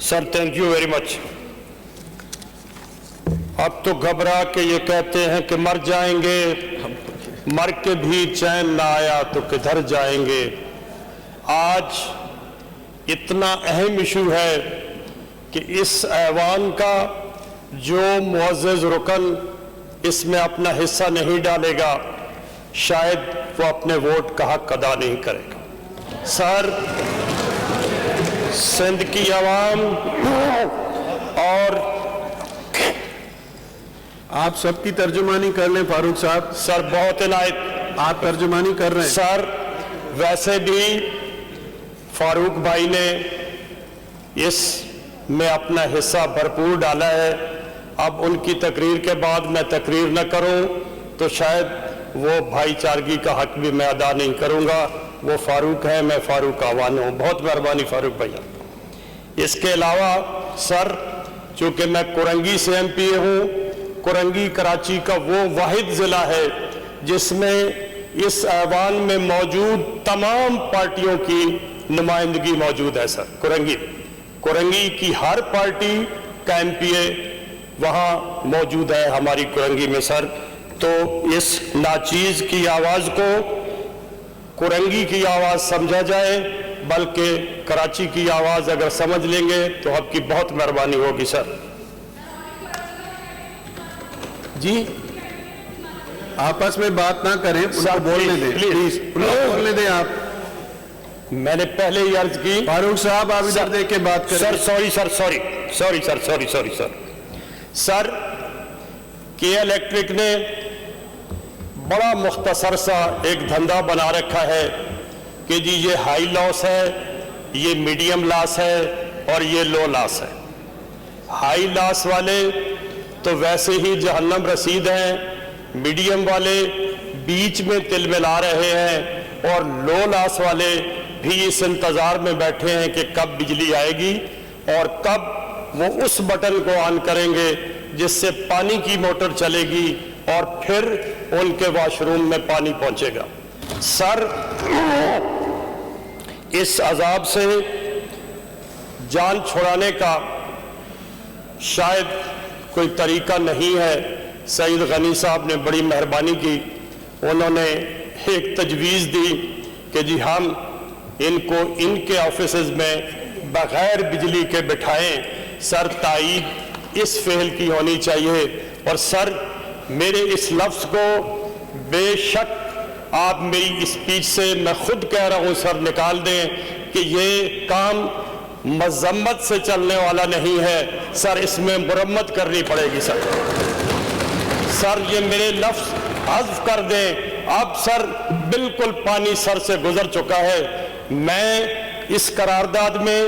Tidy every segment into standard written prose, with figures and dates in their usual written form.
Sir thank you very much. अब तो घबरा के ये कहते हैं कि मर जाएंगे, मर के भी चैन ना आया तो किधर जाएंगे। आज इतना अहम इशू है कि इस ऐवान का जो मुअज़्ज़ज़ रुकन इसमें अपना हिस्सा नहीं डालेगा, शायद वो अपने वोट का हक अदा नहीं करेगा। सर, सिंध की आवाम और आप सबकी तर्जुमानी कर लें फारूक साहब। सर बहुत इनायत आप तर्जुमानी कर रहे हैं। सर वैसे भी फारूक भाई ने इस में अपना हिस्सा भरपूर डाला है। अब उनकी तकरीर के बाद मैं तकरीर न करूं तो शायद वो भाईचारगी का हक भी मैं अदा नहीं करूंगा। वो फारूक है, मैं फारूक आवान हूं। बहुत मेहरबानी फारूक भैया। इसके अलावा सर, चूंकि मैं कुरंगी से एमपी हूं, कुरंगी कराची का वो वाहिद ज़िला है जिसमें इस ऐवान में मौजूद तमाम पार्टियों की नुमाइंदगी मौजूद है। सर कुरंगी की हर पार्टी का एमपीए वहाँ मौजूद है हमारी कुरंगी में। सर तो इस नाचीज़ की आवाज़ को कुरंगी की आवाज़ समझा जाए, बल्कि कराची की आवाज़ अगर समझ लेंगे तो आपकी बहुत मेहरबानी होगी। सर जी, आपस में बात ना करें, सर बोलने दें प्लीज, बोलने दें आप। मैंने पहले ही अर्ज की। फारूक साहब आप इधर देख के बात करें। सर सॉरी सर के इलेक्ट्रिक ने बड़ा मुख्तसर सा एक धंधा बना रखा है कि जी ये हाई लॉस है, ये मीडियम लॉस है और ये लो लॉस है। हाई लॉस वाले तो वैसे ही जहन्नम रसीद हैं, मीडियम वाले बीच में तिल मिला रहे हैं और लो लॉस वाले भी इस इंतज़ार में बैठे हैं कि कब बिजली आएगी और कब वो उस बटन को ऑन करेंगे जिससे पानी की मोटर चलेगी और फिर उनके वॉशरूम में पानी पहुंचेगा। सर इस अजाब से जान छुड़ाने का शायद कोई तरीका नहीं है। सईद गनी साहब ने बड़ी मेहरबानी की, उन्होंने एक तजवीज़ दी कि जी हम इनको इनके ऑफिसेज में बग़ैर बिजली के बिठाएं। सर ताईद इस फेल की होनी चाहिए। और सर मेरे इस लफ्ज़ को बेशक आप मेरी स्पीच से, मैं खुद कह रहा हूँ सर, निकाल दें कि ये काम मज़म्मत से चलने वाला नहीं है। सर इसमें मुरम्मत करनी पड़ेगी। सर ये मेरे लफ्ज़ हज़्फ़ कर दें। अब सर बिल्कुल पानी सर से गुजर चुका है। मैं इस करारदाद में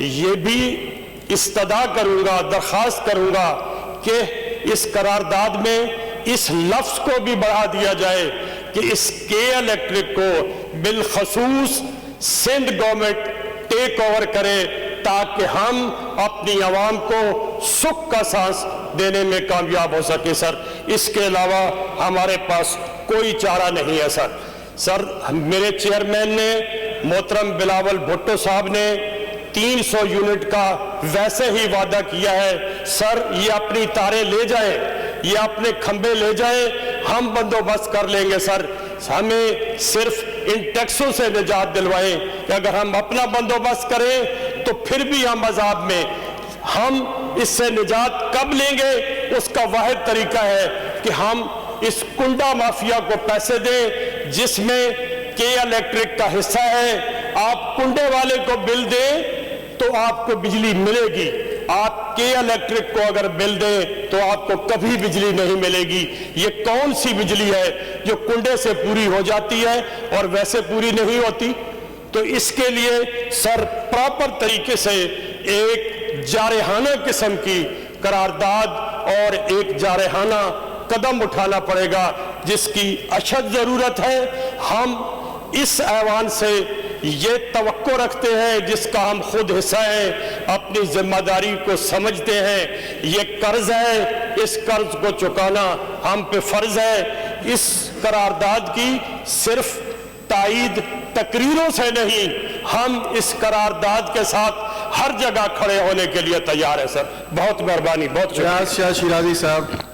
ये भी इस्तदा करूँगा, दरख्वास्त करूँगा कि इस करारदाद में इस लफ्ज़ को भी बढ़ा दिया जाए कि इस के इलेक्ट्रिक को बिलखसूस सिंध गवर्नमेंट टेक ओवर करे ताकि हम अपनी आवाम को सुख का सांस देने में कामयाब हो सके। सर इसके अलावा हमारे पास कोई चारा नहीं है। सर मेरे चेयरमैन ने मोहतरम बिलावल भुट्टो साहब ने 300 यूनिट का वैसे ही वादा किया है। सर ये अपनी तारें ले जाए, ये अपने खंबे ले जाए, हम बंदोबस्त कर लेंगे। सर हमें सिर्फ इन टैक्सों से निजात दिलवाएं कि अगर हम अपना बंदोबस्त करें तो फिर भी हम अजाब में। हम इससे निजात कब लेंगे, उसका वाहिद तरीका है कि हम इस कुंडा माफिया को पैसे दें जिसमें के इलेक्ट्रिक का हिस्सा है। आप कुंडे वाले को बिल दें तो आपको बिजली मिलेगी। आप के इलेक्ट्रिक को अगर बिल दें तो आपको कभी बिजली नहीं मिलेगी। ये कौन सी बिजली है जो कुंडे से पूरी हो जाती है और वैसे पूरी नहीं होती? तो इसके लिए सर प्रॉपर तरीके से एक जारहाना किस्म की करारदाद और एक जारहाना कदम उठाना पड़ेगा जिसकी अशद ज़रूरत है। हम इस ऐवान से ये तवक्को रखते हैं जिसका हम खुद हिस्सा हैं, अपनी जिम्मेदारी को समझते हैं। ये कर्ज है, इस कर्ज को चुकाना हम पे फर्ज है। इस करारदाद की सिर्फ ताईद तकरीरों से नहीं, हम इस करारदाद के साथ हर जगह खड़े होने के लिए तैयार है सर। बहुत मेहरबानी, बहुत शुक्रिया। रियाज शाह शिराजी साहब।